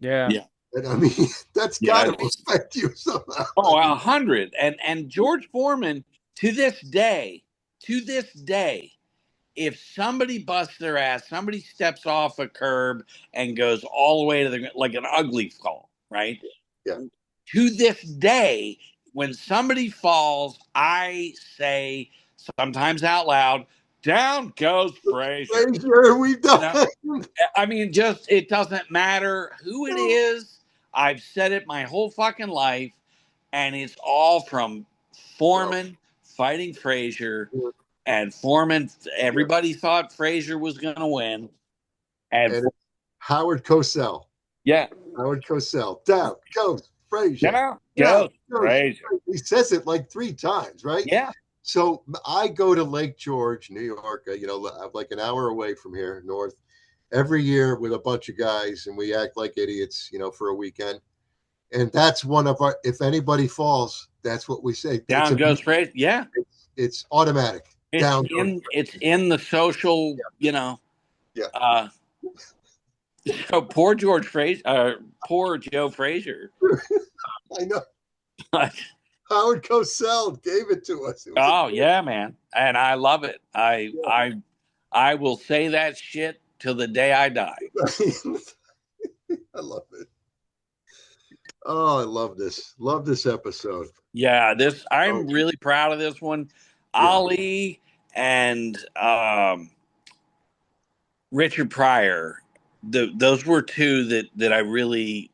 Yeah. yeah, And I mean, that's got yeah. to affect you somehow. Oh, 100. And George Foreman, to this day, if somebody busts their ass, somebody steps off a curb and goes all the way to the, like an ugly fall, right? Yeah. To this day, when somebody falls, I say sometimes out loud, Down goes Frazier. Frazier, we've You done know, it. I mean, just it doesn't matter who it is. I've said it my whole fucking life, and it's all from Foreman fighting Frazier, and Foreman. Yeah. Everybody thought Frazier was going to win, and And it's Howard Cosell. yeah, Howard Cosell. Down goes Frazier. down Down goes goes Frazier. Frazier. He says it like 3 times, right? Yeah, So I go to Lake George, New York, like an hour away from here, north, every year with a bunch of guys, and we act like idiots, for a weekend. And that's one of our. If anybody falls, that's what we say. down goes Frazier. Yeah, It's automatic. it's Down goes. it's in the social. Yeah. So poor George Frazier, poor Joe Frazier. I know. Howard Cosell gave it to us. Oh yeah, man, and I love it. I will say that shit till the day I die. I love it. Oh, I love this. Love this episode. Yeah, I'm really proud of this one. Yeah. Ali and Richard Pryor. Those were two that I really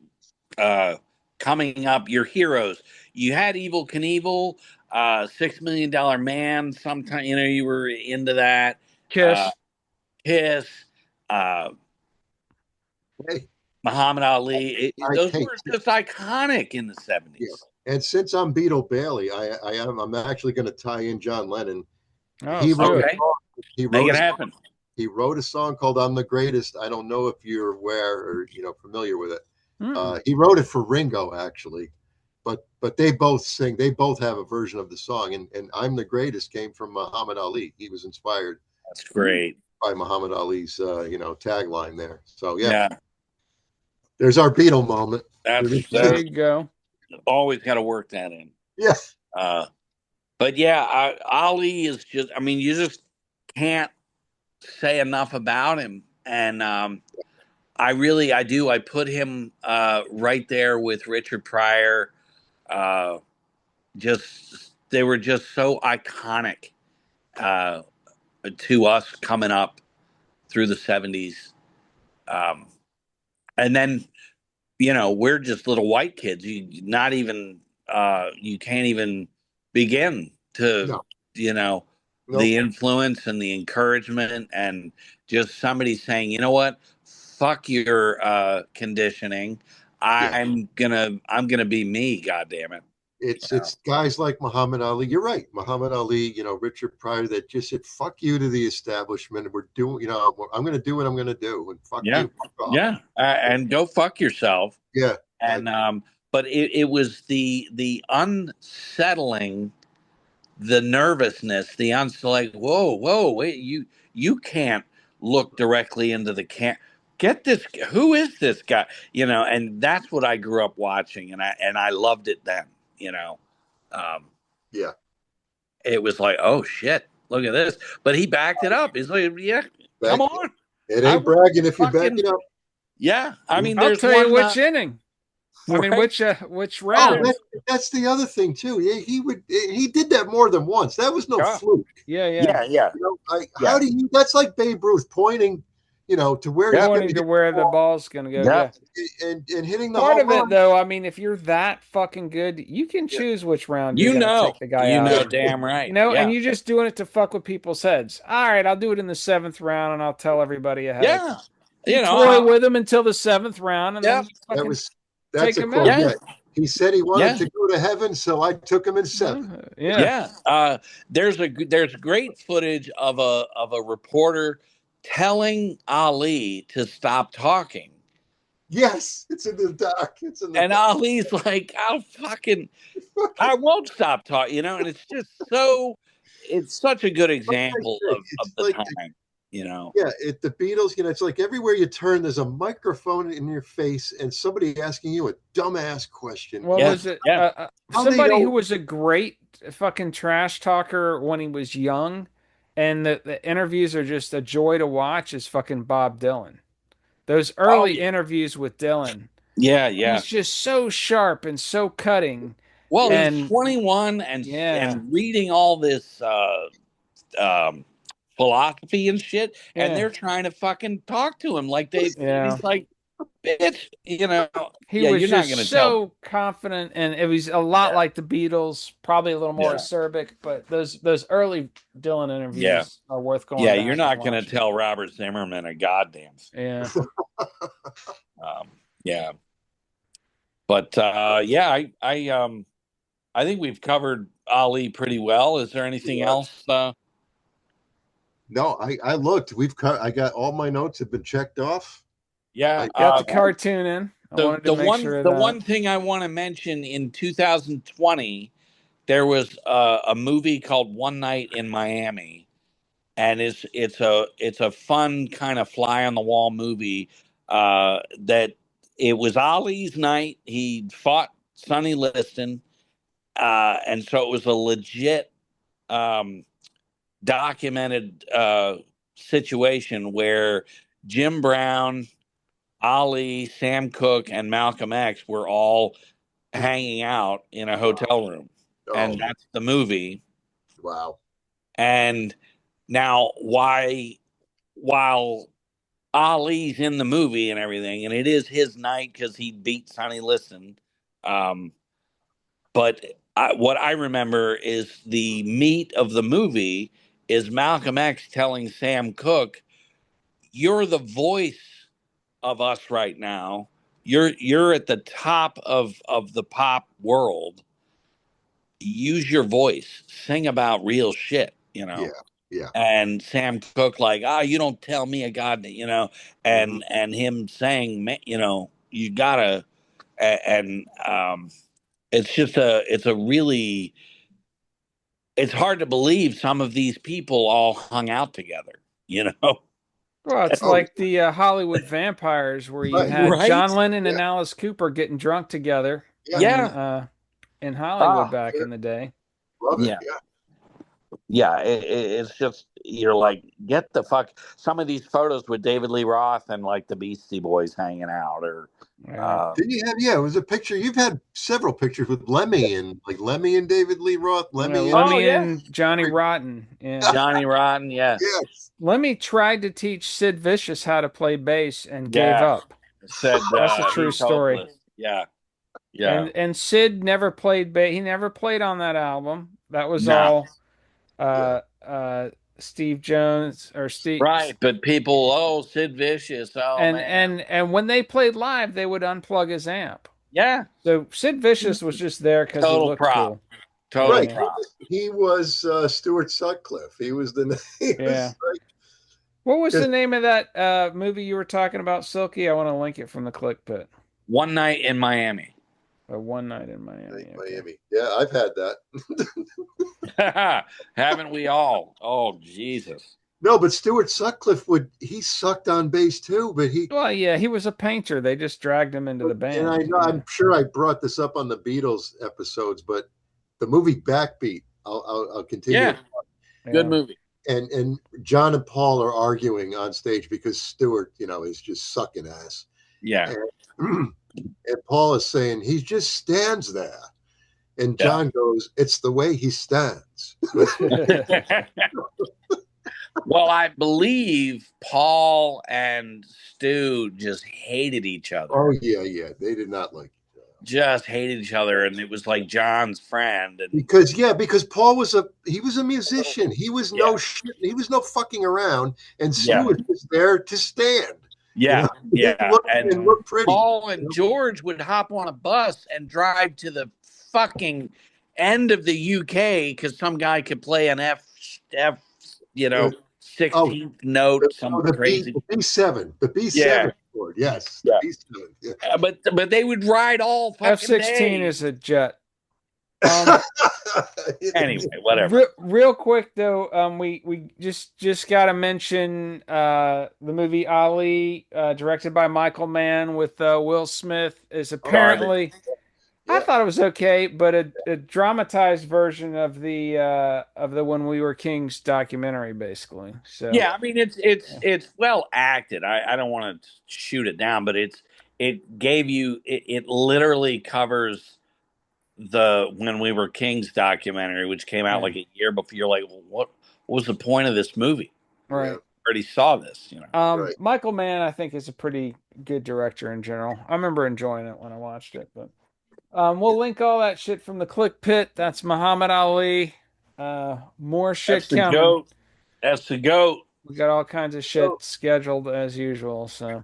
coming up. Your heroes. You had Evil Knievel, $6 Million Man. Sometime you were into that. Kiss. Kiss. Hey, Muhammad Ali. Those were just iconic in the 70s. Yeah. And since I'm Beatle Bailey, I'm actually going to tie in John Lennon. Oh, he wrote okay. Make it happen. He wrote a song called "I'm the Greatest." I don't know if you're aware or familiar with it. He wrote it for Ringo, actually, but they both sing. They both have a version of the song, and "I'm the Greatest" came from Muhammad Ali. He was inspired. That's great. By Muhammad Ali's tagline there. So yeah. There's our Beatle moment. There you go. Always got to work that in. Yeah. But yeah, Ali is just. I mean, you just can't say enough about him, and I do. I put him right there with Richard Pryor. They were just so iconic to us coming up through the 70s. And then, we're just little white kids. You can't even begin to, the influence and the encouragement, and just somebody saying, you know what, fuck your conditioning. I'm gonna be me. God damn it. It's guys like Muhammad Ali. You're right, Muhammad Ali. Richard Pryor that just said "fuck you" to the establishment. We're doing. I'm going to do what I'm going to do, and fuck you. Yeah, and go fuck yourself. Yeah. And but it was the unsettling, the nervousness, the like, whoa, wait, you can't look directly into the get this. Who is this guy? And that's what I grew up watching, and I loved it then. Yeah. It was like, oh shit, look at this. But he backed it up. He's like, yeah, come on. It ain't bragging if you back it up. Yeah, I mean, I'll tell you which inning. I mean, which round? Oh, that's the other thing too. He did that more than once. That was no fluke. Yeah. How do you? That's like Babe Ruth pointing, to where he's pointing to where the ball's going to go. Yeah. And hitting the part of it though. I mean, if you're that fucking good, you can choose which round you're going to take the guy out. Damn right. And you're just doing it to fuck with people's heads. All right, I'll do it in the 7th round, and I'll tell everybody ahead. Yeah. You toy with him until the 7th round, and then that's a quote. Yeah. He said he wanted to go to heaven, so I took him in 7. There's great footage of a reporter telling Ali to stop talking. Yes, it's in the doc. And Ali's like, I won't stop talking, and it's just it's such a good example of the time. Yeah, the Beatles, it's like everywhere you turn, there's a microphone in your face and somebody asking you a dumbass question. Well, was it somebody who was a great fucking trash talker when he was young, and the interviews are just a joy to watch, is fucking Bob Dylan. Those early interviews with Dylan. Yeah. He's just so sharp and so cutting. Well, he's 21 and reading all this philosophy and shit, and Yeah. they're trying to fucking talk to him like Yeah. he's like, bitch, He yeah, was you're not just gonna tell. so confident, and it was a lot Yeah, like the Beatles, probably a little more yeah, acerbic. But those early Dylan yeah, interviews are worth going yeah. You're back and not gonna watching. tell Robert Zimmerman a goddamn thing. Yeah. Yeah, but yeah, I think we've covered Ali pretty well. Is there anything else? No, I looked. I got all my notes have been checked off. Yeah. I Got the cartoon in. I wanted to make sure of The that. one thing I want to mention in 2020, there was a movie called One Night in Miami, and it's a fun kind of fly on the wall movie. That it was Ali's night. He fought Sonny Liston, and so it was a legit um, documented situation where Jim Brown, Ali, Sam Cooke, and Malcolm X were all hanging out in a hotel room, oh and that's the movie. wow. And now, while Ali's in the movie and everything, and it is his night because he beat Sonny Liston, um, but what I remember is the meat of the movie is Malcolm X telling Sam Cooke, "You're the voice of us right now. You're at the top of the pop world. Use your voice. Sing about real shit, you Yeah, know." yeah. And Sam Cooke like, you don't tell me a god, Hmm. and him saying, you gotta, and it's a really, it's hard to believe some of these people all hung out together, you know. Well, it's Oh, like the Hollywood vampires, where you right. had Right? John Lennon Yeah, and Alice Cooper getting drunk together yeah. Yeah. in Hollywood Ah, back Sure. in the day. Love it. yeah. Yeah. Yeah, it's just you're like, get the fuck. Some of these photos with David Lee Roth and like the Beastie Boys hanging out, or Right. uh, Didn't you have? Yeah, it was a picture. You've had several pictures with Lemmy and like Lemmy and David Lee Roth. Lemmy and oh Lemmy yeah, and Johnny Rotten. Yeah. Johnny Rotten, yeah, yes. Lemmy tried to teach Sid Vicious how to play bass and gave yeah. up. Said That's a true he's story. hopeless. Yeah, yeah. And Sid never played bass. He never played on that album. That was No, all Yeah. Steve Jones or Steve. right. But people, Sid Vicious, oh man, And when they played live, they would unplug his amp. yeah. So Sid Vicious was just there because he Total looked prop, cool. total Right. Yeah, prop. He was Stuart Sutcliffe. He was the. He yeah. was like What was the because name of that movie you were talking about, Silky? I want to link it from the click pit. One Night in Miami. One night in Miami. Okay. Miami. Yeah, I've had that. Haven't we all? Oh Jesus. No, but Stuart Sutcliffe he sucked on bass too, but he Well, yeah, he was a painter. They just dragged him into the and I band. know Yeah. I'm sure I brought this up on the Beatles episodes, but the movie Backbeat, I'll continue Yeah, to good Yeah. movie. and John and Paul are arguing on stage because Stewart, is just sucking ass. Yeah, And, and Paul is saying he just stands there. And yeah. John goes, it's the way he stands. Well, I believe Paul and Stu just hated each other. Oh yeah, yeah. They did not like it. Just hated each other, and it was like John's friend, and Because Paul was a musician. yeah, He was no fucking around. And yeah, Stewart was there to stand. yeah, yeah. Look and And look pretty. Paul and George would hop on a bus and drive to the fucking end of the UK because some guy could play an F, The, oh, 16th note, some crazy. the B7, the Yeah, B7 chord. Yes, the yeah. B7. Yeah. But they would ride all fucking F-16 day. is a jet. Um, Anyway, whatever. real quick though, we just got to mention the movie Ali, directed by Michael Mann with Will Smith, is Garbage. apparently. I Yeah. thought it was okay, but a dramatized version of the When We Were Kings documentary, basically. So Yeah, I mean it's well acted. I don't want to shoot it down, but it gave you it literally covers the When We Were Kings documentary, which came out yeah. like a year before. You're like, well, what was the point of this movie? Right. Already saw this, Right. Michael Mann, I think, is a pretty good director in general. I remember enjoying it when I watched it, but we'll link all that shit from the Click Pit. That's Muhammad Ali. More That's shit the coming. goat. That's the goat. We got all kinds of So, shit scheduled as usual, so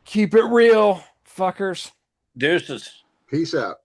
keep it real, fuckers. Deuces. peace out.